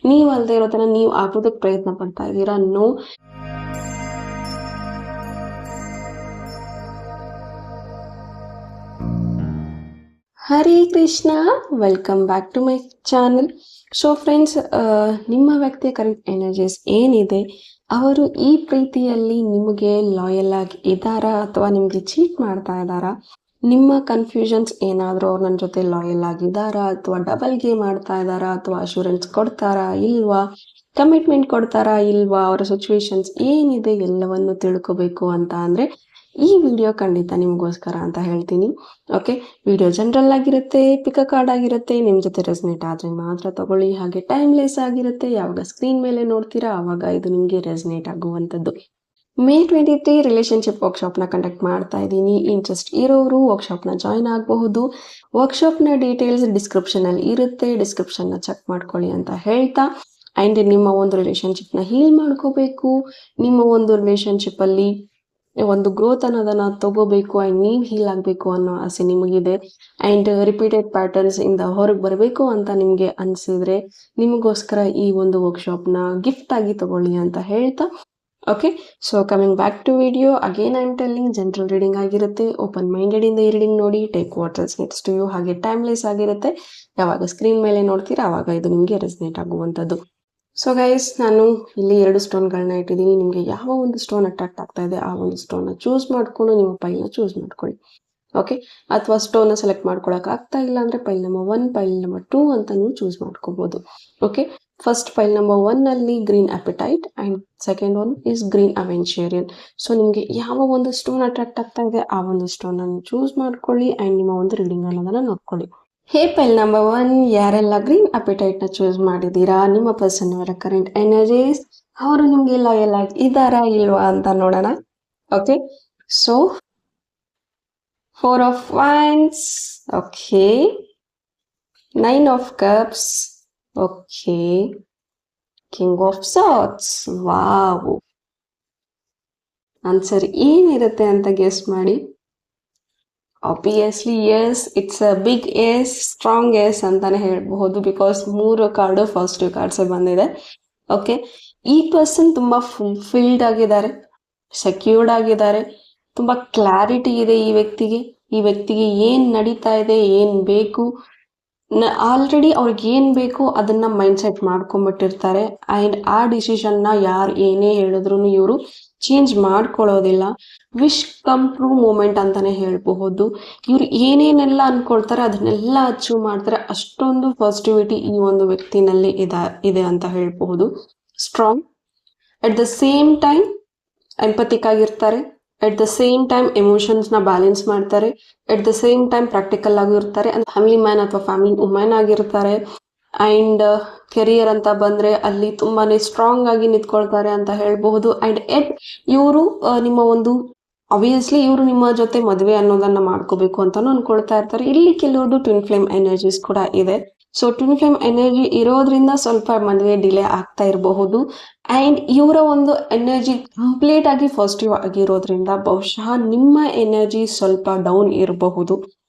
ನೀವು ಅಲ್ಲದೆ ಇರೋದನ್ನ ನೀವು ಆಗೋದಕ್ಕೆ ಪ್ರಯತ್ನ ಪಡ್ತಾ ಇದ್ದೀರಾ. No. Hare Krishna, welcome back to my channel. So friends, ನಿಮ್ಮ ವ್ಯಕ್ತಿಯ ಕರೆಕ್ಟ್ ಎನರ್ಜೀಸ್ ಏನಿದೆ, ಅವರು ಈ ಪ್ರೀತಿಯಲ್ಲಿ ನಿಮಗೆ ಲಾಯಲ್ ಆಗಿ ಇದ್ದಾರಾ ಅಥವಾ ನಿಮಗೆ ಚೀಟ್ ಮಾಡ್ತಾ ಇದ್ದಾರಾ? ನಿಮ್ಮ ಕನ್ಫ್ಯೂಷನ್ಸ್ ಏನಾದರೂ ಅವ್ರು ನನ್ನ ಜೊತೆ ಲಾಯಲ್ ಆಗಿದ್ದಾರಾ ಅಥವಾ ಡಬಲ್ ಗೇಮ್ ಮಾಡ್ತಾ ಇದ್ದಾರಾ ಅಥವಾ ಅಶ್ಯೂರೆನ್ಸ್ ಕೊಡ್ತಾರಾ ಇಲ್ವಾ, ಕಮಿಟ್ಮೆಂಟ್ ಕೊಡ್ತಾರಾ ಇಲ್ವಾ, ಅವರ ಸಿಚುವೇಶನ್ಸ್ ಏನಿದೆ ಎಲ್ಲವನ್ನು ತಿಳ್ಕೋಬೇಕು ಅಂತ ಅಂದರೆ ಈ ವಿಡಿಯೋ ಖಂಡಿತ ನಿಮಗೋಸ್ಕರ ಅಂತ ಹೇಳ್ತೀನಿ. ಓಕೆ, ವಿಡಿಯೋ ಜನರಲ್ ಆಗಿರುತ್ತೆ, ಪಿಕ ಕಾರ್ಡ್ ಆಗಿರುತ್ತೆ, ನಿಮ್ಮ ಜೊತೆ ರೆಸ್ನೇಟ್ ಆದರೆ ಮಾತ್ರ ತಗೊಳ್ಳಿ. ಹಾಗೆ ಟೈಮ್ಲೆಸ್ ಆಗಿರುತ್ತೆ. ಯಾವಾಗ ಸ್ಕ್ರೀನ್ ಮೇಲೆ ನೋಡ್ತೀರಾ ಆವಾಗ ಇದು ನಿಮಗೆ ರೆಸ್ನೇಟ್ ಆಗುವಂಥದ್ದು. May 23 ರಿಲೇಶನ್ಶಿಪ್ ವರ್ಕ್ಶಾಪ್ನ ಕಂಡಕ್ಟ್ ಮಾಡ್ತಾ ಇದ್ದೀನಿ. ಇಂಟ್ರೆಸ್ಟ್ ಇರೋರು ವರ್ಕ್ಶಾಪ್ನ ಜಾಯ್ನ್ ಆಗಬಹುದು. ವರ್ಕ್ಶಾಪ್ನ ಡೀಟೇಲ್ಸ್ ಡಿಸ್ಕ್ರಿಪ್ಷನಲ್ಲಿ ಇರುತ್ತೆ, ಡಿಸ್ಕ್ರಿಪ್ಷನ್ನ ಚೆಕ್ ಮಾಡ್ಕೊಳ್ಳಿ ಅಂತ ಹೇಳ್ತಾ, ಆ್ಯಂಡ್ ನಿಮ್ಮ ಒಂದು ರಿಲೇಶನ್ಶಿಪ್ನ ಹೀಲ್ ಮಾಡ್ಕೋಬೇಕು, ನಿಮ್ಮ ಒಂದು ರಿಲೇಶನ್ಶಿಪ್ಪಲ್ಲಿ ಒಂದು ಗ್ರೋತ್ ಅನ್ನೋದನ್ನು ತಗೋಬೇಕು ಆ್ಯಂಡ್ ನೀವು ಹೀಲ್ ಆಗಬೇಕು ಅನ್ನೋ ಆಸೆ ನಿಮಗಿದೆ, ಆ್ಯಂಡ್ ರಿಪೀಟೆಡ್ ಪ್ಯಾಟರ್ನ್ಸ್ ಇಂದ ಹೊರಗೆ ಬರಬೇಕು ಅಂತ ನಿಮಗೆ ಅನಿಸಿದ್ರೆ ನಿಮಗೋಸ್ಕರ ಈ ಒಂದು ವರ್ಕ್ಶಾಪ್ನ ಗಿಫ್ಟ್ ಆಗಿ ತಗೊಳ್ಳಿ ಅಂತ ಹೇಳ್ತಾ, okay. So coming back to video, again I am telling, general reading ಆಗಿರುತ್ತೆ. ಓಪನ್ ಮೈಂಡೆಡ್ ಇಂದ ಈ ರೀಡಿಂಗ್ ನೋಡಿ, take what resonates to you. ಹಾಗೆ ಟೈಮ್ಲೆಸ್ ಆಗಿರುತ್ತೆ. ಯಾವಾಗ ಸ್ಕ್ರೀನ್ ಮೇಲೆ ನೋಡ್ತೀರಾ ಆವಾಗ ಇದು ನಿಮಗೆ ರೆಸನೇಟ್ ಆಗುವಂಥದ್ದು. ಸೊ ಗೈಸ್, ನಾನು ಇಲ್ಲಿ 2 ಸ್ಟೋನ್ಗಳನ್ನ ಇಟ್ಟಿದ್ದೀನಿ. ನಿಮಗೆ ಯಾವ ಒಂದು ಸ್ಟೋನ್ ಅಟ್ರಾಕ್ಟ್ ಆಗ್ತಾ ಇದೆ ಆ ಒಂದು ಸ್ಟೋನ್ನ ಚೂಸ್ ಮಾಡಿಕೊಂಡು ನಿಮ್ಮ ಪೈಲ್ನ ಚೂಸ್ ಮಾಡ್ಕೊಳ್ಳಿ. ಓಕೆ, ಅಥವಾ ಸ್ಟೋನ್ನ ಸೆಲೆಕ್ಟ್ ಮಾಡ್ಕೊಳಕ್ಕೆ ಆಗ್ತಾ ಇಲ್ಲ ಅಂದರೆ ಪೈಲ್ ನಂಬರ್ 1, ಪೈಲ್ ನಂಬರ್ 2 ಅಂತ ನೀವು ಚೂಸ್ ಮಾಡ್ಕೋಬೋದು. ಓಕೆ, ಫಸ್ಟ್ ಪೈಲ್ ನಂಬರ್ 1 ಅಲ್ಲಿ green apatite and second one is green aventurine. So ನಿಮಗೆ ಯಾವ ಒಂದು ಸ್ಟೋನ್ ಅಟ್ರಾಕ್ಟ್ ಆಗ್ತಾ ಇದೆ ಆ ಒಂದು ಸ್ಟೋನನ್ನು ಚೂಸ್ ಮಾಡ್ಕೊಳ್ಳಿ ಆ್ಯಂಡ್ ನಿಮ್ಮ ಒಂದು ರೀಡಿಂಗ್ ಅನ್ನೋದನ್ನು ನೋಡ್ಕೊಳ್ಳಿ. ಹೇ ಪೈಲ್ ನಂಬರ್ 1, ಯಾರೆಲ್ಲ ಗ್ರೀನ್ ಅಪಿಟೈಟ್ನ ಚೂಸ್ ಮಾಡಿದ್ದೀರಾ, ನಿಮ್ಮ ಪರ್ಸನ್ ಅವರ ಕರೆಂಟ್ ಎನರ್ಜೀಸ್, ಅವರು ನಿಮಗೆ ಲಾಯಲ್ ಆಗಿ ಇದ್ದಾರಾ ಇಲ್ವಾ ಅಂತ ನೋಡೋಣ. Okay, so 4 of Wands, okay, 9 of Cups, okay, King of Swords. Wow, answer ಏನಿರುತ್ತೆ ಅಂತ ಗೆಸ್ ಮಾಡಿ. Obviously yes, it's a big yes, strong yes ಅಂತಾನೆ ಹೇಳ್ಬಹುದು, ಬಿಕಾಸ್ 3 ಕಾರ್ಡು ಪಾಸಿಟಿವ್ ಕಾರ್ಡ್ಸೇ ಬಂದಿದೆ. ಓಕೆ, ಈ ಪರ್ಸನ್ ತುಂಬ ಫುಲ್ಫಿಲ್ಡ್ ಆಗಿದ್ದಾರೆ, ಸೆಕ್ಯೂರ್ಡ್ ಆಗಿದ್ದಾರೆ, ತುಂಬ ಕ್ಲಾರಿಟಿ ಇದೆ ಈ ವ್ಯಕ್ತಿಗೆ ಏನು ನಡೀತಾ ಇದೆ, ಏನು ಬೇಕು, ಆಲ್ರೆಡಿ ಅವ್ರಿಗೆ ಏನು ಬೇಕು ಅದನ್ನು ಮೈಂಡ್ಸೆಟ್ ಮಾಡ್ಕೊಂಬಿಟ್ಟಿರ್ತಾರೆ. ಆ್ಯಂಡ್ ಆ ಡಿಸಿಷನ್ನ ಯಾರು ಏನೇ ಹೇಳಿದ್ರು ಇವರು ಚೇಂಜ್ ಮಾಡ್ಕೊಳ್ಳೋದಿಲ್ಲ. ವಿಶ್ ಕಮ್ ಟ್ರೂ ಮೂಮೆಂಟ್ ಅಂತಲೇ ಹೇಳಬಹುದು. ಇವರು ಏನೇನೆಲ್ಲ ಅಂದ್ಕೊಳ್ತಾರೆ ಅದನ್ನೆಲ್ಲ ಅಚೀವ್ ಮಾಡ್ತಾರೆ. ಅಷ್ಟೊಂದು ಪಾಸಿಟಿವಿಟಿ ಈ ಒಂದು ವ್ಯಕ್ತಿನಲ್ಲಿ ಇದೆ ಅಂತ ಹೇಳಬಹುದು. Strong, at the same time empathic ಆಗಿರ್ತಾರೆ, ಅಟ್ ದ ಸೇಮ್ ಟೈಮ್ ಎಮೋಷನ್ಸ್ನ ಬ್ಯಾಲೆನ್ಸ್ ಮಾಡ್ತಾರೆ, at the same time practical ಆಗಿರ್ತಾರೆ, ಫ್ಯಾಮಿಲಿ ಮ್ಯಾನ್ ಅಥವಾ ಫ್ಯಾಮಿಲಿ ವುಮೆನ್ ಆಗಿರ್ತಾರೆ. ಆ್ಯಂಡ್ ಕೆರಿಯರ್ ಅಂತ ಬಂದರೆ ಅಲ್ಲಿ ತುಂಬಾ ಸ್ಟ್ರಾಂಗ್ ಆಗಿ ನಿಂತ್ಕೊಳ್ತಾರೆ ಅಂತ ಹೇಳಬಹುದು. ಆ್ಯಂಡ್ ಇವರು ನಿಮ್ಮ ಒಂದು ಆಬ್ವಿಯಸ್ಲಿ ಇವರು ನಿಮ್ಮ ಜೊತೆ ಮದುವೆ ಅನ್ನೋದನ್ನು ಮಾಡ್ಕೋಬೇಕು ಅಂತಲೂ ಅಂದ್ಕೊಳ್ತಾ ಇರ್ತಾರೆ. ಇಲ್ಲಿ ಕೆಲವ್ರದ್ದು ಟ್ವಿನ್ ಫ್ಲೇಮ್ ಎನರ್ಜೀಸ್ ಕೂಡ ಇದೆ. ಸೊ ಟ್ವಿನ್ ಫ್ಲೇಮ್ ಎನರ್ಜಿ ಇರೋದ್ರಿಂದ ಸ್ವಲ್ಪ ಮದುವೆ ಡಿಲೇ ಆಗ್ತಾ ಇರಬಹುದು. ಆ್ಯಂಡ್ ಇವರ ಒಂದು ಎನರ್ಜಿ ಕಂಪ್ಲೀಟ್ ಆಗಿ ಪಾಸಿಟಿವ್ ಆಗಿರೋದ್ರಿಂದ ಬಹುಶಃ ನಿಮ್ಮ ಎನರ್ಜಿ ಸ್ವಲ್ಪ ಡೌನ್ ಇರಬಹುದು.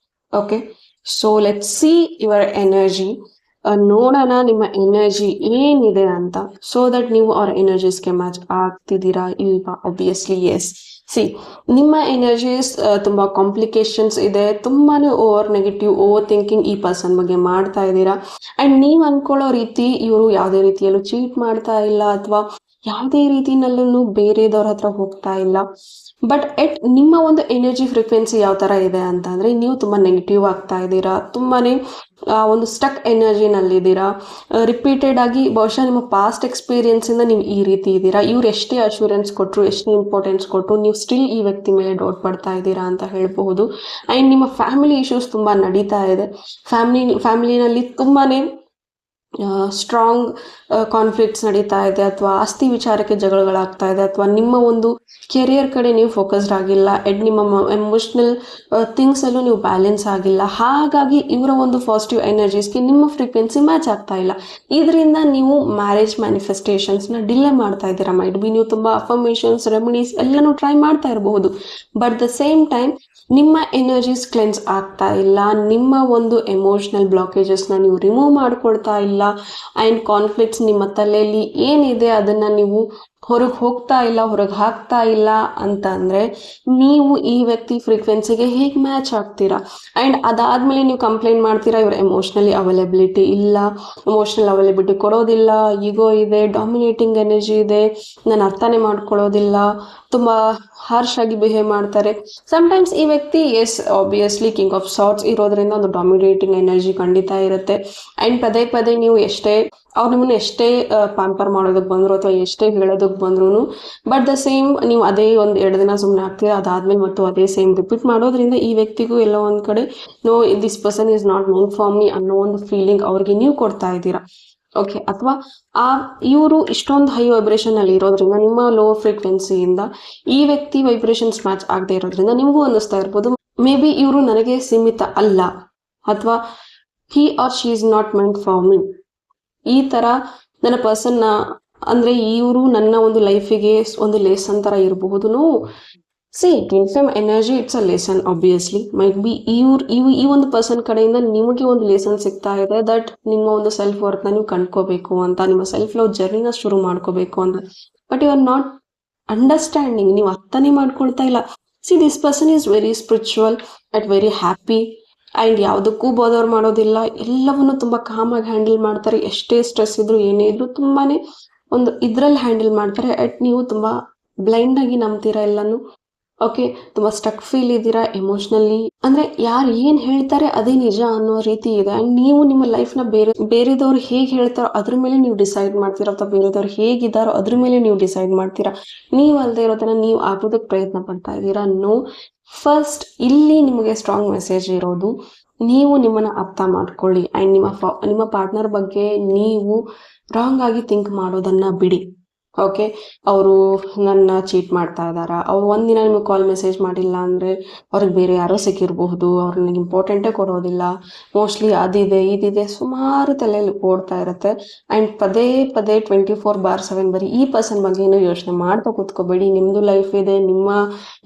Okay, so let see your energy. ನೋಡೋಣ ನಿಮ್ಮ ಎನರ್ಜಿ ಏನಿದೆ ಅಂತ, ಸೊ ದಟ್ ನೀವು ಅವ್ರ ಎನರ್ಜೀಸ್ಗೆ ಮ್ಯಾಚ್ ಆಗ್ತಿದ್ದೀರಾ ಇಲ್ವಾ. Obviously yes. ಸಿ, ನಿಮ್ಮ ಎನರ್ಜೀಸ್ ತುಂಬ ಕಾಂಪ್ಲಿಕೇಶನ್ಸ್ ಇದೆ, ತುಂಬಾ ಓವರ್ ನೆಗೆಟಿವ್, ಓವರ್ ಥಿಂಕಿಂಗ್ ಈ ಪರ್ಸನ್ ಬಗ್ಗೆ ಮಾಡ್ತಾ ಇದ್ದೀರಾ. ಆ್ಯಂಡ್ ನೀವು ಅಂದ್ಕೊಳ್ಳೋ ರೀತಿ ಇವರು ಯಾವುದೇ ರೀತಿಯಲ್ಲೂ ಚೀಟ್ ಮಾಡ್ತಾ ಇಲ್ಲ ಅಥವಾ ಯಾವುದೇ ರೀತಿನಲ್ಲೂ ಬೇರೆದವ್ರ ಹತ್ರ ಹೋಗ್ತಾ ಇಲ್ಲ. ಬಟ್ ನಿಮ್ಮ ಒಂದು ಎನರ್ಜಿ ಫ್ರೀಕ್ವೆನ್ಸಿ ಯಾವ ಥರ ಇದೆ ಅಂತಂದರೆ ನೀವು ತುಂಬ ನೆಗೆಟಿವ್ ಆಗ್ತಾ ಇದ್ದೀರಾ, ತುಂಬಾ ಒಂದು ಸ್ಟಕ್ ಎನರ್ಜಿನಲ್ಲಿದ್ದೀರಾ. ರಿಪೀಟೆಡ್ ಆಗಿ ಬಹುಶಃ ನಿಮ್ಮ ಪಾಸ್ಟ್ ಎಕ್ಸ್ಪೀರಿಯನ್ಸಿಂದ ನೀವು ಈ ರೀತಿ ಇದ್ದೀರಾ. ಇವ್ರು ಎಷ್ಟೇ ಅಶ್ಯೂರೆನ್ಸ್ ಕೊಟ್ಟರು, ಎಷ್ಟೇ ಇಂಪಾರ್ಟೆನ್ಸ್ ಕೊಟ್ಟರು, ನೀವು ಸ್ಟಿಲ್ ಈ ವ್ಯಕ್ತಿ ಮೇಲೆ ಡೌಟ್ ಪಡ್ತಾ ಇದ್ದೀರಾ ಅಂತ ಹೇಳ್ಬಹುದು. ಆ್ಯಂಡ್ ನಿಮ್ಮ ಫ್ಯಾಮಿಲಿ ಇಶ್ಯೂಸ್ ತುಂಬ ನಡೀತಾ ಇದೆ. ಫ್ಯಾಮಿಲಿನಲ್ಲಿ ತುಂಬಾ ಸ್ಟ್ರಾಂಗ್ ಕಾನ್ಫ್ಲಿಕ್ಟ್ಸ್ ನಡೀತಾ ಇದೆ, ಅಥವಾ ಆಸ್ತಿ ವಿಚಾರಕ್ಕೆ ಜಗಳಗಳಾಗ್ತಾ ಇದೆ, ಅಥವಾ ನಿಮ್ಮ ಒಂದು ಕೆರಿಯರ್ ಕಡೆ ನೀವು ಫೋಕಸ್ಡ್ ಆಗಿಲ್ಲ, ನಿಮ್ಮ ಎಮೋಷ್ನಲ್ ಥಿಂಗ್ಸಲ್ಲೂ ನೀವು ಬ್ಯಾಲೆನ್ಸ್ ಆಗಿಲ್ಲ. ಹಾಗಾಗಿ ಇವರ ಒಂದು ಪಾಸಿಟಿವ್ ಎನರ್ಜೀಸ್ಗೆ ನಿಮ್ಮ ಫ್ರೀಕ್ವೆನ್ಸಿ ಮ್ಯಾಚ್ ಆಗ್ತಾ ಇಲ್ಲ. ಇದರಿಂದ ನೀವು ಮ್ಯಾರೇಜ್ ಮ್ಯಾನಿಫೆಸ್ಟೇಷನ್ಸ್ನ ಡಿಲೇ ಮಾಡ್ತಾ ಇದ್ದೀರಾ. ಮೈಟ್ ಬಿ ನೀವು ತುಂಬ ಅಫರ್ಮೇಷನ್ಸ್, ರೆಮಿಡೀಸ್ ಎಲ್ಲನೂ ಟ್ರೈ ಮಾಡ್ತಾ ಇರಬಹುದು. ಬಟ್ ದ ಸೇಮ್ ಟೈಮ್ ನಿಮ್ಮ ಎನರ್ಜೀಸ್ ಕ್ಲೆನ್ಸ್ ಆಗ್ತಾ ಇಲ್ಲ, ನಿಮ್ಮ ಒಂದು ಎಮೋಷ್ನಲ್ ಬ್ಲಾಕೇಜಸ್ನ ನೀವು ರಿಮೂವ್ ಮಾಡ್ಕೊಳ್ತಾ ಇಲ್ಲ. ಇಲ್ಲ. ಆ್ಯಂಡ್ ಕಾನ್ಫ್ಲಿಕ್ಟ್ಸ್ ನಿಮ್ಮ ತಲೆಯಲ್ಲಿ ಏನಿದೆ ಅದನ್ನು ನೀವು ಹೊರಗೆ ಹೋಗ್ತಾ ಇಲ್ಲ, ಹೊರಗೆ ಹಾಕ್ತಾ ಇಲ್ಲ ಅಂತ ಅಂದರೆ ನೀವು ಈ ವ್ಯಕ್ತಿ ಫ್ರೀಕ್ವೆನ್ಸಿಗೆ ಹೇಗೆ ಮ್ಯಾಚ್ ಆಗ್ತೀರಾ? ಆ್ಯಂಡ್ ಅದಾದಮೇಲೆ ನೀವು ಕಂಪ್ಲೇಂಟ್ ಮಾಡ್ತೀರಾ ಇವ್ರ ಎಮೋಷ್ನಲಿ ಅವೈಲಬಿಲಿಟಿ ಇಲ್ಲ, ಎಮೋಷ್ನಲ್ ಅವೈಲಬಿಲಿಟಿ ಕೊಡೋದಿಲ್ಲ, ಈಗೋ ಇದೆ, ಡಾಮಿನೇಟಿಂಗ್ ಎನರ್ಜಿ ಇದೆ, ನಾನು ಅರ್ಥನೇ ಮಾಡ್ಕೊಳ್ಳೋದಿಲ್ಲ, ತುಂಬ ಹಾರ್ಶ್ ಆಗಿ ಬಿಹೇವ್ ಮಾಡ್ತಾರೆ. ಸಮ್ಟೈಮ್ಸ್ ಈ ವ್ಯಕ್ತಿ ಆಬ್ವಿಯಸ್ಲಿ ಕಿಂಗ್ ಆಫ್ ಸಾರ್ಟ್ಸ್ ಇರೋದ್ರಿಂದ ಒಂದು ಡಾಮಿನೇಟಿಂಗ್ ಎನರ್ಜಿ ಖಂಡಿತ ಇರುತ್ತೆ. ಆ್ಯಂಡ್ ಪದೇ ಪದೇ ನೀವು ಅವ್ರು ನಿಮ್ಮನ್ನು ಎಷ್ಟೇ ಪ್ಯಾಂಪರ್ ಮಾಡೋದಕ್ಕೆ ಬಂದರು ಅಥವಾ ಎಷ್ಟೇ ಹೇಳೋದಕ್ಕೆ ಬಂದ್ರು ಬಟ್ ದ ಸೇಮ್ ನೀವು ಅದೇ ಒಂದು 2 ದಿನ ಸುಮ್ಮನೆ ಆಗ್ತೀರಾ, ಅದಾದ್ಮೇಲೆ ಮತ್ತು ಅದೇ ಸೇಮ್ ರಿಪೀಟ್ ಮಾಡೋದ್ರಿಂದ ಈ ವ್ಯಕ್ತಿಗೂ ಎಲ್ಲೋ ಒಂದು ಕಡೆ no this person is not meant for me ಅನ್ನೋ ಒಂದು ಫೀಲಿಂಗ್ ಅವ್ರಿಗೆ ನೀವು ಕೊಡ್ತಾ ಇದ್ದೀರಾ. ಓಕೆ, ಅಥವಾ ಇವರು ಇಷ್ಟೊಂದು ಹೈ ವೈಬ್ರೇಷನ್ ಅಲ್ಲಿ ಇರೋದ್ರಿಂದ ನಿಮ್ಮ ಲೋ ಫ್ರೀಕ್ವೆನ್ಸಿಯಿಂದ ಈ ವ್ಯಕ್ತಿ ವೈಬ್ರೇಷನ್ಸ್ ಮ್ಯಾಚ್ ಆಗದೆ ಇರೋದ್ರಿಂದ ನಿಮಗೂ ಅನ್ನಿಸ್ತಾ ಇರ್ಬೋದು ಮೇ ಬಿ ಇವರು ನನಗೆ ಸೀಮಿತ ಅಲ್ಲ, ಅಥವಾ he or she is not meant for me. ಈ ಥರ ನನ್ನ ಪರ್ಸನ್ನ ಅಂದರೆ ಇವರು ನನ್ನ ಒಂದು ಲೈಫಿಗೆ ಒಂದು ಲೆಸನ್ ಥರ ಇರಬಹುದು. Twin flame energy it's a lesson obviously. Might be ಈ ಒಂದು ಪರ್ಸನ್ ಕಡೆಯಿಂದ ನಿಮಗೆ ಒಂದು ಲೆಸನ್ ಸಿಗ್ತಾ ಇದೆ ದಟ್ ನಿಮ್ಮ ಒಂದು ಸೆಲ್ಫ್ ವರ್ತ್ನ ನೀವು ಕಂಡ್ಕೋಬೇಕು ಅಂತ, ನಿಮ್ಮ ಸೆಲ್ಫ್ ಲವ್ ಜರ್ನಿನ ಶುರು ಮಾಡ್ಕೋಬೇಕು ಅಂತ. But you are not understanding, ನೀವು ಅರ್ಥನೇ ಮಾಡ್ಕೊಳ್ತಾ ಇಲ್ಲ. This person is very spiritual at very happy and ಯಾವುದಕ್ಕೂ ಬೋದರ್ ಮಾಡೋದಿಲ್ಲ, ಎಲ್ಲವನ್ನು ತುಂಬ ಕಾಮಾಗಿ ಹ್ಯಾಂಡಲ್ ಮಾಡ್ತಾರೆ. ಎಷ್ಟೇ ಸ್ಟ್ರೆಸ್ ಇದ್ರು ಏನೇ ಇದ್ರು ತುಂಬಾ ಒಂದು ಇದರಲ್ಲಿ ಹ್ಯಾಂಡಲ್ ಮಾಡ್ತಾರೆ. ನೀವು ತುಂಬ ಬ್ಲೈಂಡಾಗಿ ನಂಬ್ತೀರಾ ಎಲ್ಲನೂ. ಓಕೆ, ತುಂಬ ಸ್ಟಕ್ ಫೀಲ್ ಇದ್ದೀರಾ ಎಮೋಷ್ನಲಿ, ಅಂದರೆ ಯಾರು ಏನು ಹೇಳ್ತಾರೆ ಅದೇ ನಿಜ ಅನ್ನೋ ರೀತಿ ಇದೆ. ಆ್ಯಂಡ್ ನೀವು ನಿಮ್ಮ ಲೈಫ್ನ ಬೇರೆದವ್ರು ಹೇಗೆ ಹೇಳ್ತಾರೋ ಅದ್ರ ಮೇಲೆ ನೀವು ಡಿಸೈಡ್ ಮಾಡ್ತೀರಾ, ಅಥವಾ ಬೇರೆದವ್ರು ಹೇಗಿದ್ದಾರೋ ಅದ್ರ ಮೇಲೆ ನೀವು ಡಿಸೈಡ್ ಮಾಡ್ತೀರಾ. ನೀವು ಅಲ್ಲದೆ ಇರೋದನ್ನ ನೀವು ಆಗೋದಕ್ಕೆ ಪ್ರಯತ್ನ ಪಡ್ತಾ ಇದ್ದೀರಾ. ಫಸ್ಟ್ ಇಲ್ಲಿ ನಿಮಗೆ ಸ್ಟ್ರಾಂಗ್ ಮೆಸೇಜ್ ಇರೋದು, ನೀವು ನಿಮ್ಮನ್ನ ಅರ್ಥ ಮಾಡ್ಕೊಳ್ಳಿ ಆ್ಯಂಡ್ ನಿಮ್ಮ ಪಾರ್ಟ್ನರ್ ಬಗ್ಗೆ ನೀವು ರಾಂಗ್ ಆಗಿ ಥಿಂಕ್ ಮಾಡೋದನ್ನ ಬಿಡಿ. ಓಕೆ, ಅವರು ನನ್ನ ಚೀಟ್ ಮಾಡ್ತಾ ಇದ್ದಾರಾ, ಅವ್ರು ಒಂದಿನ ನಿಮಗೆ ಕಾಲ್ ಮೆಸೇಜ್ ಮಾಡಿಲ್ಲ ಅಂದರೆ ಅವ್ರಿಗೆ ಬೇರೆ ಯಾರೋ ಸಿಕ್ಕಿರಬಹುದು, ಅವ್ರು ನನಗೆ ಇಂಪಾರ್ಟೆಂಟೇ ಕೊಡೋದಿಲ್ಲ, ಮೋಸ್ಟ್ಲಿ ಅದಿದೆ ಇದಿದೆ ಸುಮಾರು ತಲೆಯಲ್ಲಿ ಓಡ್ತಾ ಇರುತ್ತೆ. ಆ್ಯಂಡ್ ಪದೇ ಪದೇ 24/7 ಬರೀ ಈ ಪರ್ಸನ್ ಬಗ್ಗೆ ಏನೋ ಯೋಚನೆ ಮಾಡ್ತಾ ಕೂತ್ಕೋಬೇಡಿ. ನಿಮ್ಮದು ಲೈಫ್ ಇದೆ, ನಿಮ್ಮ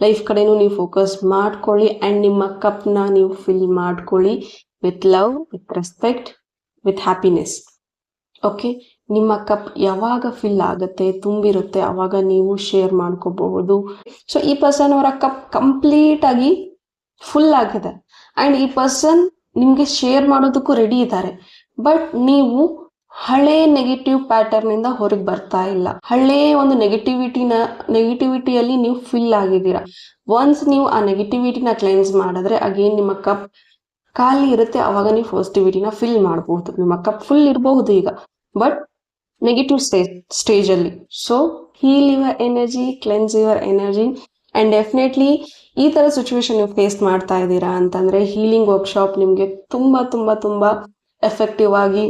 ಲೈಫ್ ಕಡೆನೂ ನೀವು ಫೋಕಸ್ ಮಾಡ್ಕೊಳ್ಳಿ ಆ್ಯಂಡ್ ನಿಮ್ಮ ಕಪ್ನ ನೀವು ಫಿಲ್ ಮಾಡ್ಕೊಳ್ಳಿ with love, with respect, with happiness. Okay, ನಿಮ್ಮ ಕಪ್ ಯಾವಾಗ ಫಿಲ್ ಆಗುತ್ತೆ, ತುಂಬಿರುತ್ತೆ, ಅವಾಗ ನೀವು ಶೇರ್ ಮಾಡ್ಕೋಬಹುದು. ಸೊ ಈ ಪರ್ಸನ್ ಅವರ ಕಪ್ ಕಂಪ್ಲೀಟ್ ಆಗಿ ಫುಲ್ ಆಗಿದೆ ಆ್ಯಂಡ್ ಈ ಪರ್ಸನ್ ನಿಮಗೆ ಶೇರ್ ಮಾಡೋದಕ್ಕೂ ರೆಡಿ ಇದ್ದಾರೆ. ಬಟ್ ನೀವು ಹಳೆ ನೆಗೆಟಿವ್ ಪ್ಯಾಟರ್ನಿಂದ ಹೊರಗೆ ಬರ್ತಾ ಇಲ್ಲ. ಹಳೆ ಒಂದು ನೆಗೆಟಿವಿಟಿಯಲ್ಲಿ ನೀವು ಫಿಲ್ ಆಗಿದ್ದೀರಾ. ಒನ್ಸ್ ನೀವು ಆ ನೆಗೆಟಿವಿಟಿನ ಕ್ಲೆನ್ಸ್ ಮಾಡಿದ್ರೆ ಅಗೇನ್ ನಿಮ್ಮ ಕಪ್ ಖಾಲಿ ಇರುತ್ತೆ, ಅವಾಗ ನೀವು ಪಾಸಿಟಿವಿಟಿನ ಫಿಲ್ ಮಾಡಬಹುದು. ನಿಮ್ಮ ಕಪ್ ಫುಲ್ ಇರಬಹುದು ಈಗ, ಬಟ್ ನೆಗೆಟಿವ್ ಸ್ಟೇಜಲ್ಲಿ. So heal your energy, cleanse your energy and definitely ಈ ಥರ ಸಿಚುವೇಶನ್ ನೀವು ಫೇಸ್ ಮಾಡ್ತಾ ಇದ್ದೀರಾ ಅಂತಂದರೆ ಹೀಲಿಂಗ್ ವರ್ಕ್ಶಾಪ್ ನಿಮಗೆ ತುಂಬ ತುಂಬ ತುಂಬ ಎಫೆಕ್ಟಿವ್ ಆಗಿ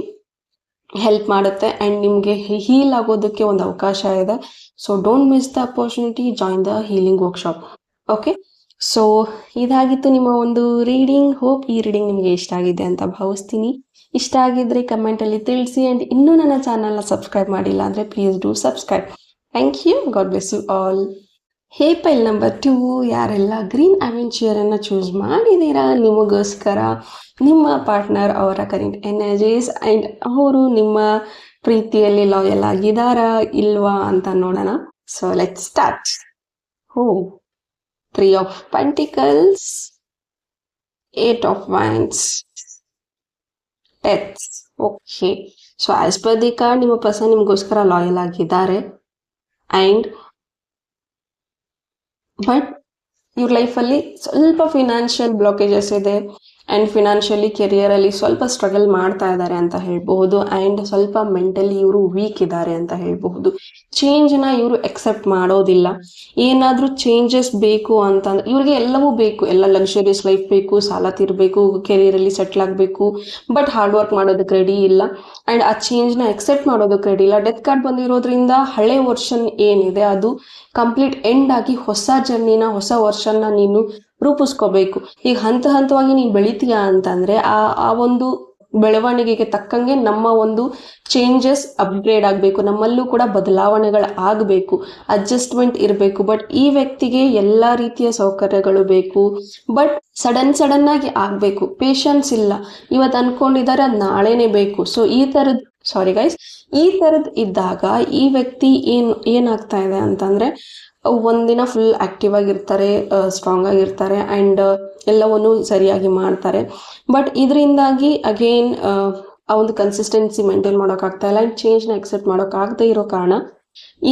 ಹೆಲ್ಪ್ ಮಾಡುತ್ತೆ ಆ್ಯಂಡ್ ನಿಮಗೆ ಹೀಲ್ ಆಗೋದಕ್ಕೆ ಒಂದು ಅವಕಾಶ ಇದೆ. So don't miss the opportunity, join the healing workshop. Okay, so ಇದಾಗಿತ್ತು ನಿಮ್ಮ ಒಂದು ರೀಡಿಂಗ್. ಹೋಪ್ ಈ ರೀಡಿಂಗ್ ನಿಮಗೆ ಇಷ್ಟ ಆಗಿದೆ ಅಂತ ಭಾವಿಸ್ತೀನಿ. ಇಷ್ಟ ಆಗಿದ್ರೆ ಕಮೆಂಟಲ್ಲಿ ತಿಳಿಸಿ ಆ್ಯಂಡ್ ಇನ್ನೂ ನನ್ನ ಚಾನಲ್ನ ಸಬ್ಸ್ಕ್ರೈಬ್ ಮಾಡಿಲ್ಲ ಅಂದರೆ please do subscribe. Thank you, God bless you all. Hey pile number 2, ಯಾರೆಲ್ಲ ಗ್ರೀನ್ ಅವೆಂಚರನ್ನು ಚೂಸ್ ಮಾಡಿದ್ದೀರಾ, ನಿಮಗೋಸ್ಕರ ನಿಮ್ಮ ಪಾರ್ಟ್ನರ್ ಅವರ ಕರೆಂಟ್ ಎನರ್ಜೀಸ್ ಆ್ಯಂಡ್ ಅವರು ನಿಮ್ಮ ಪ್ರೀತಿಯಲ್ಲಿ ಲಾಯಲ್ ಆಗಿದ್ದಾರಾ ಇಲ್ವಾ ಅಂತ ನೋಡೋಣ. So let start. 3 of Pentacles, 8 of Wands, Death. Okay, so as per the card ನಿಮ್ಮ ಪರ್ಸನ್ ನಿಮಗೋಸ್ಕರ ಲಾಯಲ್ ಆಗಿದ್ದಾರೆ ಆ್ಯಂಡ್ ಬಟ್ ಇವ್ರ ಲೈಫಲ್ಲಿ ಸ್ವಲ್ಪ ಫಿನಾನ್ಷಿಯಲ್ ಬ್ಲಾಕೇಜಸ್ ಇದೆ ಆ್ಯಂಡ್ ಫಿನಾನ್ಷಿಯಲಿ ಕೆರಿಯರಲ್ಲಿ ಸ್ವಲ್ಪ ಸ್ಟ್ರಗಲ್ ಮಾಡ್ತಾ ಇದ್ದಾರೆ ಅಂತ ಹೇಳ್ಬಹುದು ಆ್ಯಂಡ್ ಸ್ವಲ್ಪ ಮೆಂಟಲಿ ಇವರು ವೀಕ್ ಇದ್ದಾರೆ ಅಂತ ಹೇಳ್ಬಹುದು. ಚೇಂಜ್ನ ಇವರು ಎಕ್ಸೆಪ್ಟ್ ಮಾಡೋದಿಲ್ಲ. ಏನಾದರೂ ಚೇಂಜಸ್ ಬೇಕು ಅಂತಂದ್ರೆ ಇವ್ರಿಗೆ ಎಲ್ಲವೂ ಬೇಕು, ಎಲ್ಲ ಲಕ್ಸುರಿಯಸ್ ಲೈಫ್ ಬೇಕು, ಸಾಲ ತೀರಬೇಕು, ಕೆರಿಯರಲ್ಲಿ ಸೆಟ್ಲ್ ಆಗಬೇಕು, ಬಟ್ ಹಾರ್ಡ್ ವರ್ಕ್ ಮಾಡೋದಕ್ಕೆ ರೆಡಿ ಇಲ್ಲ ಆ್ಯಂಡ್ ಆ ಚೇಂಜ್ನ ಎಕ್ಸೆಪ್ಟ್ ಮಾಡೋದಕ್ಕೆ ರೆಡಿ ಇಲ್ಲ. ಡೆತ್ ಕಾರ್ಡ್ ಬಂದಿರೋದ್ರಿಂದ ಹಳೆ ವರ್ಷನ್ ಏನಿದೆ ಅದು ಕಂಪ್ಲೀಟ್ ಎಂಡ್ ಆಗಿ ಹೊಸ ಜರ್ನಿನ, ಹೊಸ ವರ್ಷನ್ನ ನೀನು ರೂಪಿಸ್ಕೋಬೇಕು. ಈಗ ಹಂತವಾಗಿ ನೀನು ಬೆಳಿತೀಯಾ ಅಂತಂದ್ರೆ ಆ ಒಂದು ಬೆಳವಣಿಗೆಗೆ ತಕ್ಕಂಗೆ ನಮ್ಮ ಒಂದು ಚೇಂಜಸ್ ಅಪ್ಗ್ರೇಡ್ ಆಗಬೇಕು, ನಮ್ಮಲ್ಲೂ ಕೂಡ ಬದಲಾವಣೆಗಳು ಆಗಬೇಕು, ಅಡ್ಜಸ್ಟ್ಮೆಂಟ್ ಇರಬೇಕು. ಬಟ್ ಈ ವ್ಯಕ್ತಿಗೆ ಎಲ್ಲ ರೀತಿಯ ಸೌಕರ್ಯಗಳು ಬೇಕು, ಬಟ್ ಸಡನ್ ಆಗಿ ಆಗಬೇಕು. ಪೇಷನ್ಸ್ ಇಲ್ಲ, ಇವತ್ತು ಅನ್ಕೊಂಡಿದ್ದಾರೆ ಅದು ನಾಳೆನೇ ಬೇಕು. ಸೊ ಈ ಥರದ ಸಾರಿ ಗೈಸ್. ಈ ತರದ್ ಇದ್ದಾಗ ಈ ವ್ಯಕ್ತಿ ಏನಾಗ್ತಾ ಇದೆ ಅಂತಂದ್ರೆ ಒಂದಿನ ಫುಲ್ ಆಕ್ಟಿವ್ ಆಗಿರ್ತಾರೆ, ಸ್ಟ್ರಾಂಗ್ ಆಗಿರ್ತಾರೆ ಅಂಡ್ ಎಲ್ಲವನ್ನು ಸರಿಯಾಗಿ ಮಾಡ್ತಾರೆ. ಬಟ್ ಇದರಿಂದಾಗಿ ಅಗೇನ್ ಆ ಒಂದು ಕನ್ಸಿಸ್ಟೆನ್ಸಿ ಮೇಂಟೈನ್ ಮಾಡೋಕ್ಕಾಗ್ತಾ ಇಲ್ಲ ಅಂಡ್ ಚೇಂಜ್ನ ಎಕ್ಸೆಪ್ಟ್ ಮಾಡೋಕ್ಕಾಗದೇ ಇರೋ ಕಾರಣ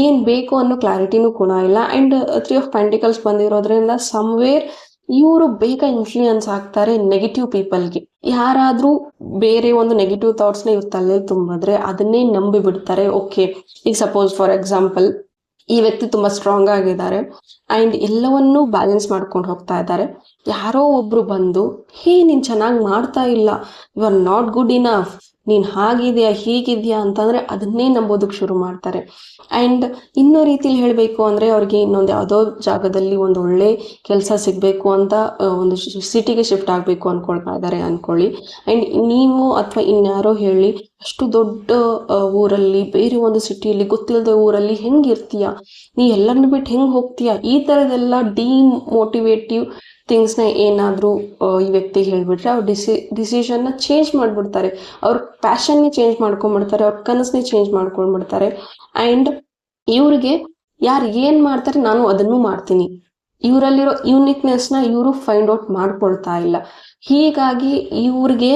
ಏನ್ ಬೇಕು ಅನ್ನೋ ಕ್ಲಾರಿಟಿನೂ ಕೂಡ ಇಲ್ಲ. ಅಂಡ್ 3 ಆಫ್ ಪೆಂಟಿಕಲ್ಸ್ ಬಂದಿರೋದ್ರಿಂದ ಸಮ್ವೇರ್ ಇವರು ಬೇಗ ಇನ್ಫ್ಲೂಯೆನ್ಸ್ ಆಗ್ತಾರೆ ನೆಗೆಟಿವ್ ಪೀಪಲ್ಗೆ. ಯಾರಾದ್ರೂ ಬೇರೆ ಒಂದು ನೆಗೆಟಿವ್ ಥಾಟ್ಸ್ನ ಇವ್ರ ತಲೆ ತುಂಬಿದ್ರೆ ಅದನ್ನೇ ನಂಬಿ ಬಿಡ್ತಾರೆ. ಓಕೆ, ಈಗ ಸಪೋಸ್ ಫಾರ್ ಎಕ್ಸಾಂಪಲ್ ಈ ವ್ಯಕ್ತಿ ತುಂಬಾ ಸ್ಟ್ರಾಂಗ್ ಆಗಿದ್ದಾರೆ ಅಂಡ್ ಎಲ್ಲವನ್ನೂ ಬ್ಯಾಲೆನ್ಸ್ ಮಾಡ್ಕೊಂಡು ಹೋಗ್ತಾ ಇದ್ದಾರೆ. ಯಾರೋ ಒಬ್ರು ಬಂದು ನೀನ್ ಚೆನ್ನಾಗಿ ಮಾಡ್ತಾ ಇಲ್ಲ, you are not good enough, ನೀನ್ ಹಾಗಿದ್ಯಾ ಹೀಗಿದ್ಯಾ ಅಂತಂದ್ರೆ ಅದನ್ನೇ ನಂಬೋದಕ್ಕೆ ಶುರು ಮಾಡ್ತಾರೆ. ಅಂಡ್ ಇನ್ನೋ ರೀತಿಲಿ ಹೇಳ್ಬೇಕು ಅಂದ್ರೆ ಅವ್ರಿಗೆ ಇನ್ನೊಂದು ಯಾವುದೋ ಜಾಗದಲ್ಲಿ ಒಂದು ಒಳ್ಳೆ ಕೆಲಸ ಸಿಗ್ಬೇಕು ಅಂತ ಒಂದು ಸಿಟಿಗೆ ಶಿಫ್ಟ್ ಆಗ್ಬೇಕು ಅನ್ಕೊಳ್ತಾ ಇದ್ದಾರೆ ಅನ್ಕೊಳ್ಳಿ. ಅಂಡ್ ನೀವು ಅಥವಾ ಇನ್ಯಾರೋ ಹೇಳಿ ಅಷ್ಟು ದೊಡ್ಡ ಊರಲ್ಲಿ ಬೇರೆ ಒಂದು ಸಿಟಿಯಲ್ಲಿ ಗೊತ್ತಿಲ್ಲದ ಊರಲ್ಲಿ ಹೆಂಗಿರ್ತೀಯ, ನೀ ಎಲ್ಲರನ್ನ ಬಿಟ್ಟು ಹೆಂಗ್ ಹೋಗ್ತೀಯ, ಈ ತರದೆಲ್ಲ ಡಿಮೋಟಿವೇಟಿವ್ ಥಿಂಗ್ಸ್ನ ಏನಾದರೂ ಈ ವ್ಯಕ್ತಿಗೆ ಹೇಳ್ಬಿಟ್ರೆ ಅವ್ರ ಡಿಸಿಷನ್ನ ಚೇಂಜ್ ಮಾಡಿಬಿಡ್ತಾರೆ, ಅವ್ರ ಪ್ಯಾಷನ್ನೇ ಚೇಂಜ್ ಮಾಡ್ಕೊಂಡ್ಬಿಡ್ತಾರೆ, ಅವ್ರ ಕನಸನ್ನೇ ಚೇಂಜ್ ಮಾಡ್ಕೊಂಡ್ಬಿಡ್ತಾರೆ. ಆ್ಯಂಡ್ ಇವ್ರಿಗೆ ಯಾರು ಏನು ಮಾಡ್ತಾರೆ ನಾನು ಅದನ್ನು ಮಾಡ್ತೀನಿ, ಇವರಲ್ಲಿರೋ ಯೂನಿಕ್ನೆಸ್ನ ಇವರು ಫೈಂಡ್ ಔಟ್ ಮಾಡ್ಕೊಳ್ತಾ ಇಲ್ಲ. ಹೀಗಾಗಿ ಇವ್ರಿಗೆ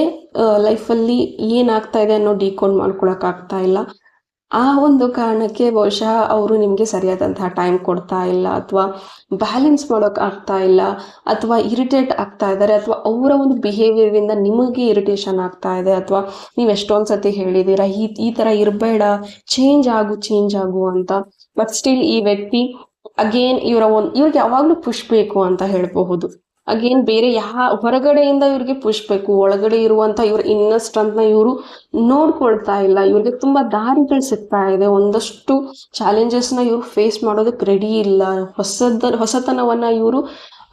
ಲೈಫಲ್ಲಿ ಏನಾಗ್ತಾ ಇದೆ ಅನ್ನೋ ಡಿಕೋಡ್ ಮಾಡ್ಕೊಳಕ್ಕಾಗ್ತಾ ಇಲ್ಲ. ಆ ಒಂದು ಕಾರಣಕ್ಕೆ ಬಹುಶಃ ಅವರು ನಿಮಗೆ ಸರಿಯಾದಂತಹ ಟೈಮ್ ಕೊಡ್ತಾ ಇಲ್ಲ, ಅಥವಾ ಬ್ಯಾಲೆನ್ಸ್ ಮಾಡೋಕೆ ಆಗ್ತಾ ಇಲ್ಲ, ಅಥವಾ ಇರಿಟೇಟ್ ಆಗ್ತಾ ಇದ್ದಾರೆ, ಅಥವಾ ಅವರ ಒಂದು ಬಿಹೇವಿಯರಿಂದ ನಿಮಗೆ ಇರಿಟೇಷನ್ ಆಗ್ತಾ ಇದೆ, ಅಥವಾ ನೀವು ಎಷ್ಟೊಂದು ಸತಿ ಹೇಳಿದ್ದೀರಾ ಈ ಥರ ಇರಬೇಡ, ಚೇಂಜ್ ಆಗು ಅಂತ. ಬಟ್ ಸ್ಟಿಲ್ ಈ ವ್ಯಕ್ತಿ ಅಗೇನ್ ಇವ್ರಿಗೆ ಯಾವಾಗಲೂ ಪುಷ್ ಬೇಕು ಅಂತ ಹೇಳಬಹುದು. ಅಗೇನ್ ಬೇರೆ ಹೊರಗಡೆಯಿಂದ ಇವ್ರಿಗೆ ಪುಷ್ ಬೇಕು, ಒಳಗಡೆ ಇರುವಂತ ಇವ್ರ ಇನ್ನರ್ ಸ್ಟ್ರೆಂತ್ನ ಇವರು ನೋಡ್ಕೊಳ್ತಾ ಇಲ್ಲ. ಇವ್ರಿಗೆ ತುಂಬಾ ದಾರಿಗಳು ಸಿಗ್ತಾ ಇದೆ, ಒಂದಷ್ಟು ಚಾಲೆಂಜಸ್ನ ಇವ್ರು ಫೇಸ್ ಮಾಡೋದಕ್ಕೆ ರೆಡಿ ಇಲ್ಲ, ಹೊಸತನವನ್ನ ಇವರು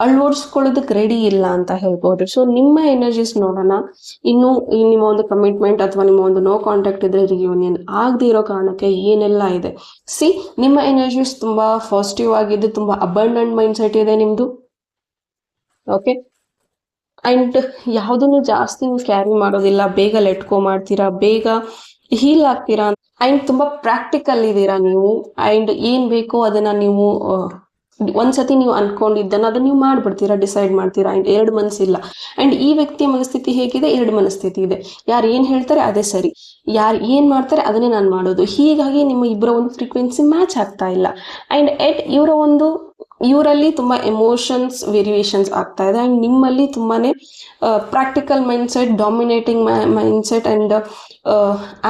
ಅಳವಡಿಸ್ಕೊಳ್ಳೋದಕ್ಕೆ ರೆಡಿ ಇಲ್ಲ ಅಂತ ಹೇಳ್ಬೋದು. ಸೊ ನಿಮ್ಮ ಎನರ್ಜೀಸ್ ನೋಡೋಣ. ಇನ್ನು ನಿಮ್ಮ ಒಂದು ಕಮಿಟ್ಮೆಂಟ್ ಅಥವಾ ನಿಮ್ಮ ಒಂದು ನೋ ಕಾಂಟ್ಯಾಕ್ಟ್ ಇದ್ರೆ ರಿಯೂನಿಯನ್ ಆಗದೆ ಇರೋ ಕಾರಣಕ್ಕೆ ಏನೆಲ್ಲ ಇದೆ. ನಿಮ್ಮ ಎನರ್ಜೀಸ್ ತುಂಬಾ ಪಾಸಿಟಿವ್ ಆಗಿದೆ, ತುಂಬಾ ಅಬಂಡೆಂಟ್ ಮೈಂಡ್ ಸೆಟ್ ಇದೆ ನಿಮ್ದು. ಓಕೆ, ಅಂಡ್ ಯಾವುದನ್ನು ಜಾಸ್ತಿ ನೀವು ಕ್ಯಾರಿ ಮಾಡೋದಿಲ್ಲ, ಬೇಗ ಲೆಟ್ಕೋ ಮಾಡ್ತೀರಾ, ಬೇಗ ಹೀಲ್ ಆಗ್ತೀರಾ, ಅಂಡ್ ತುಂಬಾ ಪ್ರಾಕ್ಟಿಕಲ್ ಇದ್ದೀರಾ ನೀವು. ಅಂಡ್ ಏನ್ ಬೇಕೋ ಅದನ್ನ ನೀವು ಒಂದ್ಸತಿ ನೀವು ಅನ್ಕೊಂಡಿದ್ದನ್ನ ಅದನ್ನ ನೀವು ಮಾಡ್ಬಿಡ್ತೀರಾ, ಡಿಸೈಡ್ ಮಾಡ್ತೀರಾ. ಅಂಡ್ 2 ಮನಸ್ಸಿಲ್ಲ. ಅಂಡ್ ಈ ವ್ಯಕ್ತಿಯ ಮನಸ್ಥಿತಿ ಹೇಗಿದೆ, 2 ಮನಸ್ಥಿತಿ ಇದೆ. ಯಾರು ಏನ್ ಹೇಳ್ತಾರೆ ಅದೇ ಸರಿ, ಯಾರು ಏನ್ ಮಾಡ್ತಾರೆ ಅದನ್ನೇ ನಾನು ಮಾಡೋದು. ಹೀಗಾಗಿ ನಿಮ್ಮ ಇಬ್ಬರ ಒಂದು ಫ್ರೀಕ್ವೆನ್ಸಿ ಮ್ಯಾಚ್ ಆಗ್ತಾ ಇಲ್ಲ. ಅಂಡ್ ಇವರಲ್ಲಿ ತುಂಬಾ ಎಮೋಷನ್ಸ್ ವೇರಿಯೇಷನ್ಸ್ ಆಗ್ತಾ ಇದೆ. ಅಂಡ್ ನಿಮ್ಮಲ್ಲಿ ತುಂಬಾನೇ practical mind set, dominating mind set and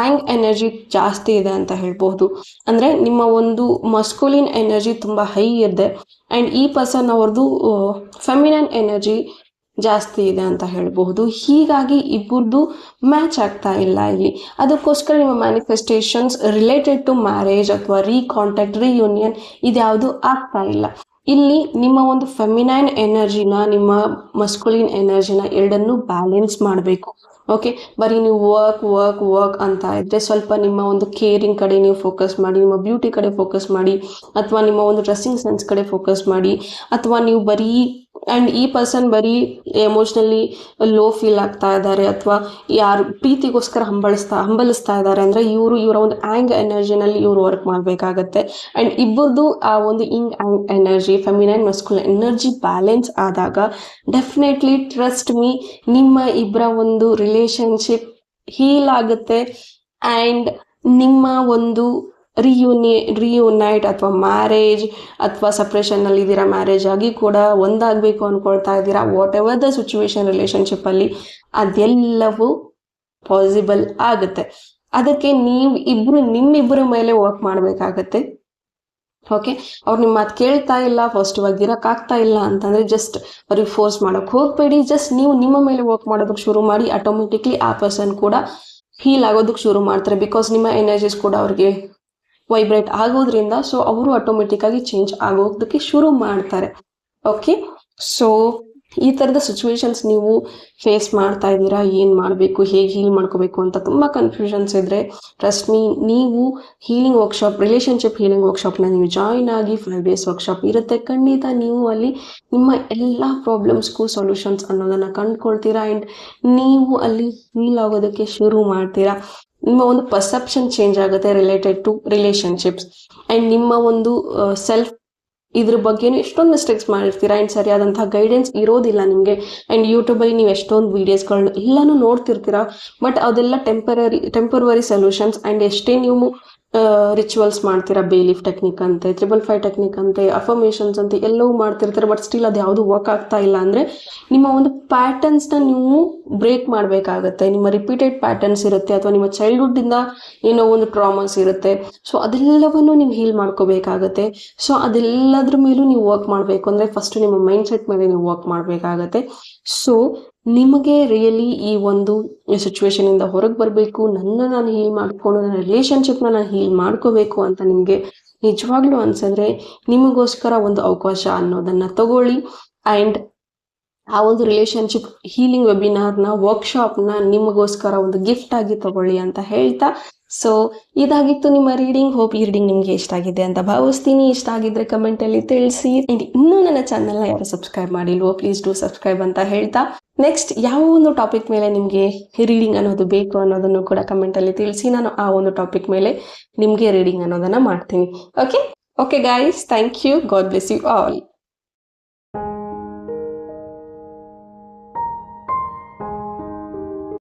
ಆಂಗ್ ಎನರ್ಜಿ ಜಾಸ್ತಿ ಇದೆ ಅಂತ ಹೇಳ್ಬಹುದು. ಅಂದ್ರೆ ನಿಮ್ಮ ಒಂದು ಮಸ್ಕುಲಿನ್ ಎನರ್ಜಿ ತುಂಬಾ ಹೈ ಇದೆ ಅಂಡ್ ಈ ಪರ್ಸನ್ ಅವ್ರದ್ದು ಫೆಮಿನನ್ ಎನರ್ಜಿ ಜಾಸ್ತಿ ಇದೆ ಅಂತ ಹೇಳ್ಬಹುದು. ಹೀಗಾಗಿ ಇಬ್ಬರದು ಮ್ಯಾಚ್ ಆಗ್ತಾ ಇಲ್ಲ ಇಲ್ಲಿ. ಅದಕ್ಕೋಸ್ಕರ ನಿಮ್ಮ ಮ್ಯಾನಿಫೆಸ್ಟೇಷನ್ಸ್ ರಿಲೇಟೆಡ್ ಟು ಮ್ಯಾರೇಜ್ ಅಥವಾ ರೀಕಾಂಟ್ಯಾಕ್ಟ್, ರಿಯೂನಿಯನ್ ಇದ್ಯಾವುದು ಆಗ್ತಾ ಇಲ್ಲ. ಇಲ್ಲಿ ನಿಮ್ಮ ಒಂದು ಫೆಮಿನೈನ್ ಎನರ್ಜಿನ, ನಿಮ್ಮ ಮಸ್ಕುಲಿನ್ ಎನರ್ಜಿನ ಎರಡನ್ನೂ ಬ್ಯಾಲೆನ್ಸ್ ಮಾಡಬೇಕು. ಓಕೆ, ಬರೀ ನೀವು ವರ್ಕ್ ಅಂತ ಇದ್ರೆ ಸ್ವಲ್ಪ ನಿಮ್ಮ ಒಂದು ಕೇರಿಂಗ್ ಕಡೆ ನೀವು ಫೋಕಸ್ ಮಾಡಿ, ನಿಮ್ಮ ಬ್ಯೂಟಿ ಕಡೆ ಫೋಕಸ್ ಮಾಡಿ, ಅಥವಾ ನಿಮ್ಮ ಒಂದು ಡ್ರೆಸ್ಸಿಂಗ್ ಸೆನ್ಸ್ ಕಡೆ ಫೋಕಸ್ ಮಾಡಿ, ಅಥವಾ ನೀವು ಬರೀ ಅಂಡ್ ಈ ಪರ್ಸನ್ ಬರೀ ಎಮೋಷ್ನಲಿ ಲೋ ಫೀಲ್ ಆಗ್ತಾ ಇದ್ದಾರೆ, ಅಥವಾ ಯಾರು ಪ್ರೀತಿಗೋಸ್ಕರ ಹಂಬಲಿಸ್ತಾ ಇದ್ದಾರೆ ಅಂದ್ರೆ ಇವರ ಒಂದು ಆಂಗ್ ಎನರ್ಜಿನಲ್ಲಿ ಇವರು ವರ್ಕ್ ಮಾಡಬೇಕಾಗತ್ತೆ. ಅಂಡ್ ಇಬ್ಬರದು ಆ ಒಂದು ಆಂಗ್ energy, feminine masculine energy balance ಆದಾಗ ಡೆಫಿನೆಟ್ಲಿ ಟ್ರಸ್ಟ್ ಮೀ, ನಿಮ್ಮ ಇಬ್ಬರ ಒಂದು ರಿಲೇಶನ್ಶಿಪ್ ಹೀಲ್ ಆಗುತ್ತೆ. ಅಂಡ್ ನಿಮ್ಮ ಒಂದು ರಿಯೂನೈಟ್ ಅಥವಾ ಮ್ಯಾರೇಜ್ ಅಥವಾ ಸಪ್ರೇಷನ್ ನಲ್ಲಿ ಇದ್ದೀರಾ, ಮ್ಯಾರೇಜ್ ಆಗಿ ಕೂಡ ಒಂದಾಗಬೇಕು ಅನ್ಕೊಳ್ತಾ ಇದ್ದೀರಾ, what ever the situation relationship ಅಲ್ಲಿ ಅದೆಲ್ಲವೂ ಪಾಸಿಬಲ್ ಆಗುತ್ತೆ. ಅದಕ್ಕೆ ನಿಮ್ಮಿಬ್ಬರ ಮೇಲೆ ವರ್ಕ್ ಮಾಡಬೇಕಾಗತ್ತೆ. ಓಕೆ, ಅವ್ರು ನಿಮ್ಮ ಮಾತು ಕೇಳ್ತಾ ಇಲ್ಲ, ಪಾಸಿಟಿವ್ ಆಗಿ ಇರೋಕ್ಕಾಗ್ತಾ ಇಲ್ಲ ಅಂತಂದ್ರೆ ಜಸ್ಟ್ ಅವ್ರಿಗೆ ಫೋರ್ಸ್ ಮಾಡೋಕೆ ಹೋಗ್ಬೇಡಿ. ಜಸ್ಟ್ ನೀವು ನಿಮ್ಮ ಮೇಲೆ ವರ್ಕ್ ಮಾಡೋದಕ್ಕೆ ಶುರು ಮಾಡಿ, ಆಟೋಮೆಟಿಕ್ಲಿ ಆ ಪರ್ಸನ್ ಕೂಡ ಹೀಲ್ ಆಗೋದಕ್ಕೆ ಶುರು ಮಾಡ್ತಾರೆ. ಬಿಕಾಸ್ ನಿಮ್ಮ ಎನರ್ಜೀಸ್ ಕೂಡ ಅವ್ರಿಗೆ ವೈಬ್ರೇಟ್ ಆಗೋದ್ರಿಂದ ಸೊ ಅವರು ಆಟೋಮೆಟಿಕ್ ಆಗಿ ಚೇಂಜ್ ಆಗೋದಕ್ಕೆ ಶುರು ಮಾಡ್ತಾರೆ. ಓಕೆ, ಸೊ ಈ ಥರದ ಸಿಚುವೇಶನ್ಸ್ ನೀವು ಫೇಸ್ ಮಾಡ್ತಾ ಇದ್ದೀರಾ, ಏನು ಮಾಡಬೇಕು, ಹೇಗೆ ಹೀಲ್ ಮಾಡ್ಕೋಬೇಕು ಅಂತ ತುಂಬ ಕನ್ಫ್ಯೂಷನ್ಸ್ ಇದ್ದರೆ ಟ್ರಸ್ಟ್ ಮೀ, ನೀವು ಹೀಲಿಂಗ್ ವರ್ಕ್ಶಾಪ್, ರಿಲೇಷನ್ಶಿಪ್ ಹೀಲಿಂಗ್ ವರ್ಕ್ಶಾಪ್ನ ನೀವು ಜಾಯಿನ್ ಆಗಿ 5 days ವರ್ಕ್ಶಾಪ್ ಇರುತ್ತೆ. ಖಂಡಿತ ನೀವು ಅಲ್ಲಿ ನಿಮ್ಮ ಎಲ್ಲ ಪ್ರಾಬ್ಲಮ್ಸ್ಗೂ ಸೊಲ್ಯೂಷನ್ಸ್ ಅನ್ನೋದನ್ನು ಕಂಡುಕೊಳ್ತೀರಾ. ಆ್ಯಂಡ್ ನೀವು ಅಲ್ಲಿ ಹೀಲ್ ಆಗೋದಕ್ಕೆ ಶುರು ಮಾಡ್ತೀರಾ. ನಿಮ್ಮ ಒಂದು ಪರ್ಸೆಪ್ಷನ್ ಚೇಂಜ್ ಆಗುತ್ತೆ ರಿಲೇಟೆಡ್ ಟು ರಿಲೇಶನ್ಶಿಪ್ಸ್. ಅಂಡ್ ನಿಮ್ಮ ಒಂದು ಸೆಲ್ಫ್ ಇದ್ರ ಬಗ್ಗೆನೂ ಎಷ್ಟೊಂದು ಮಿಸ್ಟೇಕ್ಸ್ ಮಾಡಿರ್ತೀರಾ ಅಂಡ್ ಸರಿಯಾದಂತಹ ಗೈಡೆನ್ಸ್ ಇರೋದಿಲ್ಲ ನಿಮಗೆ. ಅಂಡ್ ಯೂಟ್ಯೂಬಲ್ಲಿ ನೀವು ಎಷ್ಟೊಂದು ವಿಡಿಯೋಸ್ಗಳನ್ನ ಎಲ್ಲಾನು ನೋಡ್ತಿರ್ತೀರಾ, ಬಟ್ ಅದೆಲ್ಲ ಟೆಂಪರರಿ ಸೊಲ್ಯೂಷನ್ಸ್. ಅಂಡ್ ಎಷ್ಟೇ ನೀವು ರಿಚುವಲ್ಸ್ ಮಾಡ್ತೀರಾ, ಬೇಲಿಫ್ ಟೆಕ್ನಿಕ್ ಅಂತೆ, 555 ಟೆಕ್ನಿಕ್ ಅಂತೆ, ಅಫರ್ಮೇಷನ್ಸ್ ಅಂತೆ ಎಲ್ಲವೂ ಮಾಡ್ತಿರ್ತೀರಾ, ಬಟ್ ಸ್ಟಿಲ್ ಅದು ಯಾವುದು ವರ್ಕ್ ಆಗ್ತಾ ಇಲ್ಲ ಅಂದ್ರೆ ನಿಮ್ಮ ಒಂದು ಪ್ಯಾಟರ್ನ್ಸ್ನ ನೀವು ಬ್ರೇಕ್ ಮಾಡಬೇಕಾಗತ್ತೆ. ನಿಮ್ಮ ರಿಪೀಟೆಡ್ ಪ್ಯಾಟರ್ನ್ಸ್ ಇರುತ್ತೆ, ಅಥವಾ ನಿಮ್ಮ ಚೈಲ್ಡ್ಹುಡ್ ಇಂದ ಏನೋ ಒಂದು ಟ್ರಾಮಾಸ್ ಇರುತ್ತೆ. ಸೊ ಅದೆಲ್ಲವನ್ನು ನೀವು ಹೀಲ್ ಮಾಡ್ಕೋಬೇಕಾಗತ್ತೆ. ಸೊ ಅದೆಲ್ಲದ್ರ ಮೇಲೂ ನೀವು ವರ್ಕ್ ಮಾಡಬೇಕು ಅಂದ್ರೆ ಫಸ್ಟ್ ನಿಮ್ಮ ಮೈಂಡ್ ಸೆಟ್ ಮೇಲೆ ನೀವು ವರ್ಕ್ ಮಾಡಬೇಕಾಗತ್ತೆ. ಸೊ ನಿಮಗೆ ರಿಯಲಿ ಈ ಒಂದು ಸಿಚುವೇಶನ್ ಇಂದ ಹೊರಗೆ ಬರಬೇಕು, ನಾನು ಹೀಲ್ ಮಾಡ್ಕೊಂಡು ನನ್ನ ರಿಲೇಶನ್ಶಿಪ್ನ ನಾನು ಹೀಲ್ ಮಾಡ್ಕೋಬೇಕು ಅಂತ ನಿಮಗೆ ನಿಜವಾಗ್ಲೂ ಅನ್ಸಿದ್ರೆ ನಿಮಗೋಸ್ಕರ ಒಂದು ಅವಕಾಶ ಅನ್ನೋದನ್ನ ತಗೊಳ್ಳಿ. ಅಂಡ್ ಆ ಒಂದು ರಿಲೇಶನ್ಶಿಪ್ ಹೀಲಿಂಗ್ ವೆಬಿನಾರ್ನ ವರ್ಕ್ಶಾಪ್ನ ನಿಮಗೋಸ್ಕರ ಒಂದು ಗಿಫ್ಟ್ ಆಗಿ ತಗೊಳ್ಳಿ ಅಂತ ಹೇಳ್ತಾ, ಸೊ ಇದಾಗಿತ್ತು ನಿಮ್ಮ ರೀಡಿಂಗ್. ಹೋಪ್ ಈ ರೀಡಿಂಗ್ ನಿಮಗೆ ಇಷ್ಟ ಆಗಿದೆ ಅಂತ ಭಾವಿಸ್ತೀನಿ. ಇಷ್ಟ ಆಗಿದ್ರೆ ಕಮೆಂಟ್ ಅಲ್ಲಿ ತಿಳಿಸಿ. ಅಂಡ್ ಇನ್ನೂ ನನ್ನ ಚಾನೆಲ್ನ ಯಾರು ಸಬ್ಸ್ಕ್ರೈಬ್ ಮಾಡಿಲ್ವೋ ಪ್ಲೀಸ್ ಡೂ ಸಬ್ಸ್ಕ್ರೈಬ್ ಅಂತ ಹೇಳ್ತಾ, ನೆಕ್ಸ್ಟ್ ಯಾವ ಒಂದು ಟಾಪಿಕ್ ಮೇಲೆ ನಿಮಗೆ ರೀಡಿಂಗ್ ಅನ್ನೋದು ಬೇಕು ಅನ್ನೋದನ್ನು ಕೂಡ ಕಮೆಂಟ್ ಅಲ್ಲಿ ತಿಳಿಸಿ. ನಾನು ಆ ಒಂದು ಟಾಪಿಕ್ ಮೇಲೆ ನಿಮಗೆ ರೀಡಿಂಗ್ ಅನ್ನೋದನ್ನ ಮಾಡ್ತೀನಿ. Okay guys, thank you. God bless you all.